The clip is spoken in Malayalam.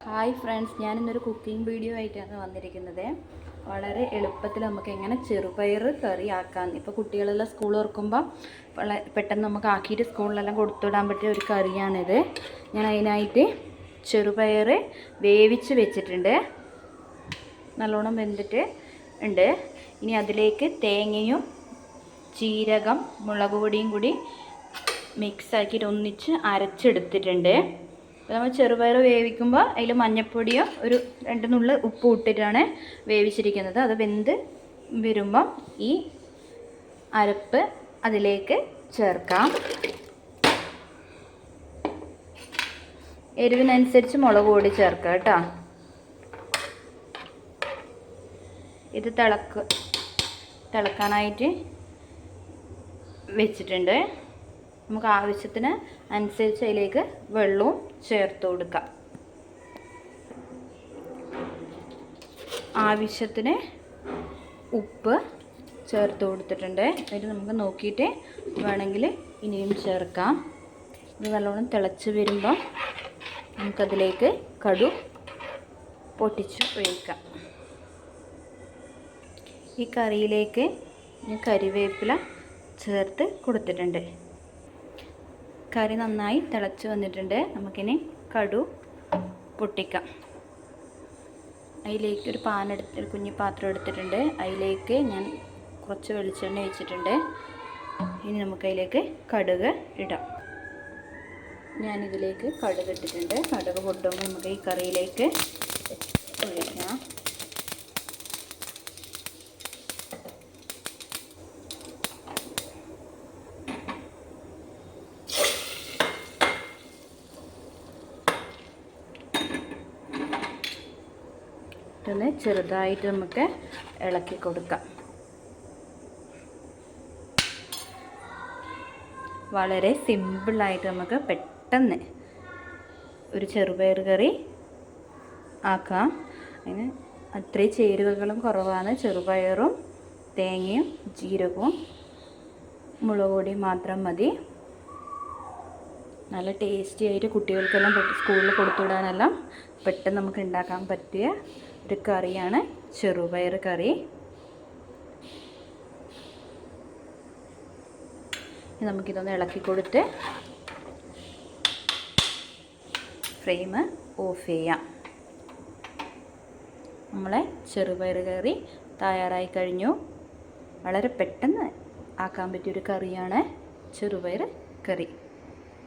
ഹായ് ഫ്രണ്ട്സ്, ഞാനിന്നൊരു കുക്കിംഗ് വീഡിയോ ആയിട്ടാണ് വന്നിരിക്കുന്നത്. വളരെ എളുപ്പത്തിൽ നമുക്ക് എങ്ങനെ ചെറുപയർ കറി ആക്കാം. ഇപ്പോൾ കുട്ടികളെല്ലാം സ്കൂൾ തുറക്കുമ്പോൾ പെട്ടെന്ന് നമുക്ക് ആക്കിയിട്ട് സ്കൂളിലെല്ലാം കൊടുത്തുവിടാൻ പറ്റിയ ഒരു കറിയാണിത്. ഞാൻ അതിനായിട്ട് ചെറുപയർ വേവിച്ച് വെച്ചിട്ടുണ്ട്, നല്ലോണം വെന്തിട്ട് ഉണ്ട്. ഇനി അതിലേക്ക് തേങ്ങയും ജീരകം മുളക് പൊടിയും കൂടി മിക്സാക്കിയിട്ട് ഒന്നിച്ച് അരച്ചെടുത്തിട്ടുണ്ട്. നമ്മൾ ചെറുപയർ വേവിക്കുമ്പോൾ അതിൽ മഞ്ഞൾപ്പൊടിയോ ഒരു 2 നുള്ള് ഉപ്പ് ഇട്ടിട്ടാണ് വേവിച്ചിരിക്കുന്നത്. അത് വെന്ത് വരുമ്പം ഈ അരപ്പ് അതിലേക്ക് ചേർക്കാം. എരിവിനനുസരിച്ച് മുളക് പൊടി ചേർക്കാം കേട്ടോ. ഇത് തിളക്കാനായിട്ട് വെച്ചിട്ടുണ്ട്. നമുക്ക് ആവശ്യത്തിന് അനുസരിച്ച് അതിലേക്ക് വെള്ളവും ചേർത്ത് കൊടുക്കാം. ആവശ്യത്തിന് ഉപ്പ് ചേർത്ത് കൊടുത്തിട്ടുണ്ട്. അതിൽ നമുക്ക് നോക്കിയിട്ട് വേണമെങ്കിൽ ഇനിയും ചേർക്കാം. ഇത് നല്ലോണം തിളച്ച് വരുമ്പോൾ നമുക്കതിലേക്ക് കടു പൊട്ടിച്ച് ഒഴിക്കാം. ഈ കറിയിലേക്ക് കരിവേപ്പില ചേർത്ത് കൊടുത്തിട്ടുണ്ട്. കറി നന്നായി തിളച്ച് വന്നിട്ടുണ്ട്. നമുക്കിനി കടു പൊട്ടിക്കാം. അതിലേക്ക് ഒരു കുഞ്ഞു പാത്രം എടുത്തിട്ടുണ്ട്. അതിലേക്ക് ഞാൻ കുറച്ച് വെളിച്ചെണ്ണ ഒഴിച്ചിട്ടുണ്ട്. ഇനി നമുക്കതിലേക്ക് കടുക് ഇടാം. ഞാനിതിലേക്ക് കടുക് ഇട്ടിട്ടുണ്ട്. കടുക് പൊട്ടുമ്പോൾ നമുക്ക് ഈ കറിയിലേക്ക് ഒഴിക്കാം. ഒന്ന് ചെറുതായിട്ട് നമുക്ക് ഇളക്കി കൊടുക്കാം. വളരെ സിമ്പിളായിട്ട് നമുക്ക് പെട്ടെന്ന് ഒരു ചെറുപയർ കറി ആക്കാം. അതിന് അത്രയും ചേരുവകളും കുറവാണ്. ചെറുപയറും തേങ്ങയും ജീരകവും മുളക് പൊടിയും മാത്രം മതി. നല്ല ടേസ്റ്റി ആയിട്ട് കുട്ടികൾക്കെല്ലാം സ്കൂളിൽ കൊടുത്തുവിടാനെല്ലാം പെട്ടെന്ന് നമുക്ക് ഉണ്ടാക്കാൻ പറ്റിയ ഒരു കറിയാണ് ചെറുപയർ കറി. നമുക്കിതൊന്ന് ഇളക്കി കൊടുത്ത് ഫ്ലെയിം ഓഫ് ചെയ്യാം. നമ്മളെ ചെറുപയർ കറി തയ്യാറായി കഴിഞ്ഞു. വളരെ പെട്ടെന്ന് ആക്കാൻ പറ്റിയൊരു കറിയാണ് ചെറുപയർ കറി.